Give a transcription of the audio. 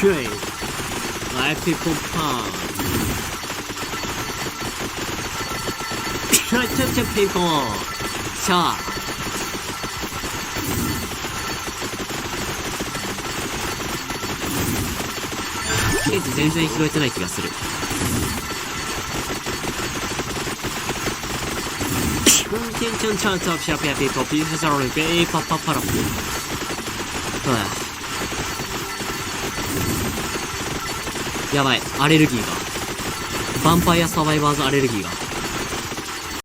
straight like people pound. Try to people. さあ全然拾えてない気がする。チャンチャンチャンチャピャピポピーフザロリベーパッパッパラフ。やばい、アレルギーが。ヴァンパイアサバイバーズアレルギーが。